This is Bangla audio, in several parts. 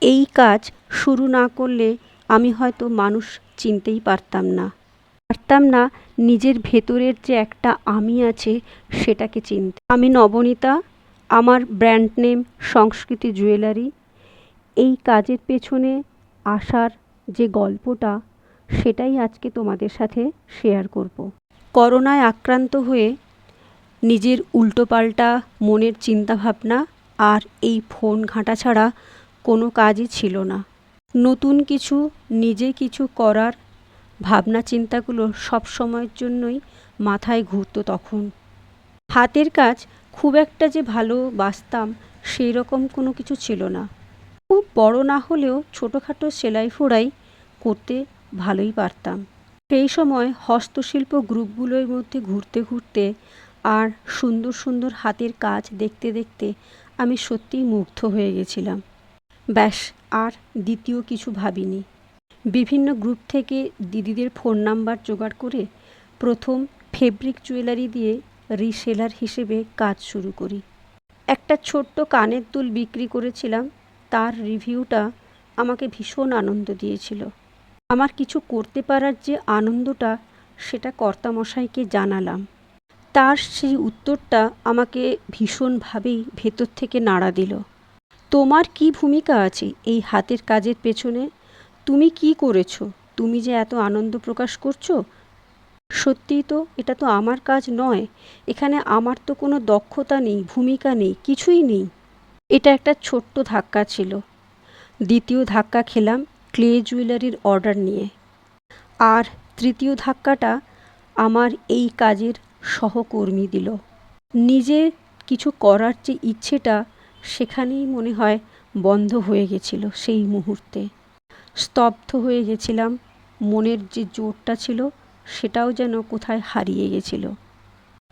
এই কাজ শুরু না করলে আমি হয়তো মানুষ চিনতেই পারতাম না নিজের ভেতরের যে একটা আমি আছে সেটাকে চিনতে। আমি নবনীতা, আমার ব্র্যান্ড নেম সংস্কৃতি জুয়েলারি। এই কাজের পেছনে আসার যে গল্পটা সেটাই আজকে তোমাদের সাথে শেয়ার করব। করোনায় আক্রান্ত হয়ে নিজের উল্টোপাল্টা মনের চিন্তাভাবনা আর এই ফোন ঘাঁটা ছাড়া কোনো কাজই ছিল না। নতুন কিছু নিজে কিছু করার ভাবনা চিন্তাগুলো সব সময়ের জন্যই মাথায় ঘুরতো তখন। হাতের কাজ খুব একটা যে ভালোবাসতাম সেই রকম কোনো কিছু ছিল না। খুব বড় না হলেও ছোটোখাটো সেলাই ফোড়াই করতে ভালোই পারতাম। সেই সময় হস্তশিল্প গ্রুপগুলোর মধ্যে ঘুরতে ঘুরতে আর সুন্দর সুন্দর হাতের কাজ দেখতে দেখতে আমি সত্যিই মুগ্ধ হয়ে গেছিলাম। ব্যাস, আর দ্বিতীয় কিছু ভাবিনি। বিভিন্ন গ্রুপ থেকে দিদিদের ফোন নাম্বার জোগাড় করে প্রথম ফেব্রিক জুয়েলারি দিয়ে রিসেলার হিসেবে কাজ শুরু করি। একটা ছোট্ট কানের দুল বিক্রি করেছিলাম, তার রিভিউটা আমাকে ভীষণ আনন্দ দিয়েছিল। আমার কিছু করতে পারার যে আনন্দটা সেটা কর্তামশাইকে জানালাম। তার সেই উত্তরটা আমাকে ভীষণভাবেই ভেতর থেকে নাড়া দিল। তোমার কি ভূমিকা আছে এই হাতের কাজের পেছনে? তুমি কি করেছো? তুমি যে এত আনন্দ প্রকাশ করছো, সত্যিই তো এটা তো আমার কাজ নয়। এখানে আমার তো কোনো দক্ষতা নেই, ভূমিকা নেই, কিছুই নেই। এটা একটা ছোট্ট ধাক্কা ছিল। দ্বিতীয় ধাক্কা খেলাম ক্লে জুয়েলারির অর্ডার নিয়ে। আর তৃতীয় ধাক্কাটা আমার এই কাজের সহকর্মী দিল। নিজে কিছু করার যে ইচ্ছেটা সেখানেই মনে হয় বন্ধ হয়ে গেছিল। সেই মুহূর্তে স্তব্ধ হয়ে গেছিলাম। মনের যে জোরটা ছিল সেটাও যেন কোথায় হারিয়ে গেছিল।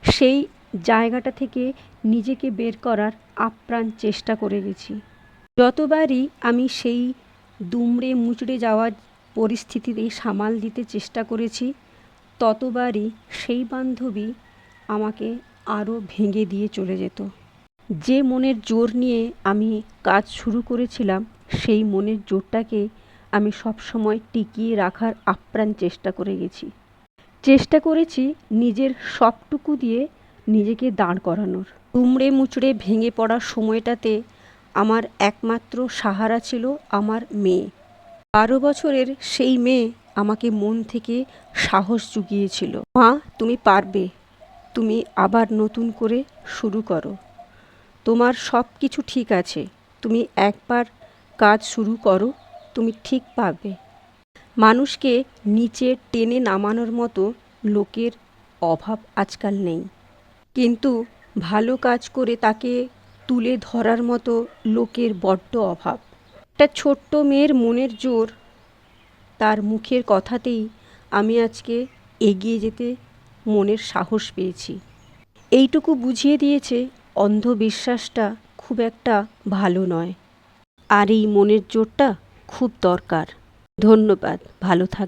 সেই জায়গাটা থেকে নিজেকে বের করার আপ্রাণ চেষ্টা করে গেছি। যতবারই আমি সেই দুমড়ে মুচড়ে যাওয়ার পরিস্থিতিতে সামাল দিতে চেষ্টা করেছি, ততবারই সেই বান্ধবী আমাকে আরও ভেঙে দিয়ে চলে যেত। যে মনের জোর নিয়ে আমি কাজ শুরু করেছিলাম সেই মনের জোরটাকে আমি সবসময় টিকিয়ে রাখার আপ্রাণ চেষ্টা করে গেছি। চেষ্টা করেছি নিজের সবটুকু দিয়ে নিজেকে দাঁড় করানোর। দুমড়ে মুচড়ে ভেঙে পড়ার সময়টাতে আমার একমাত্র সাহারা ছিল আমার মেয়ে। 12 বছরের সেই মেয়ে আমাকে মন থেকে সাহস জুগিয়েছিল। মা, তুমি পারবে, তুমি আবার নতুন করে শুরু করো, তোমার সব কিছু ঠিক আছে, তুমি একবার কাজ শুরু করো, তুমি ঠিক পারবে। মানুষকে নিচে টেনে নামানোর মতো লোকের অভাব আজকাল নেই, কিন্তু ভালো কাজ করে তাকে তুলে ধরার মতো লোকের বড্ড অভাব। একটা ছোট্ট মেয়ের মনের জোর, তার মুখের কথাতেই আমি আজকে এগিয়ে যেতে মনের সাহস পেয়েছি। এইটুকু বুঝিয়ে দিয়েছে অন্ধবিশ্বাসটা খুব একটা ভালো নয়, আর এই মনের জোরটা খুব দরকার। ধন্যবাদ, ভালো থাক।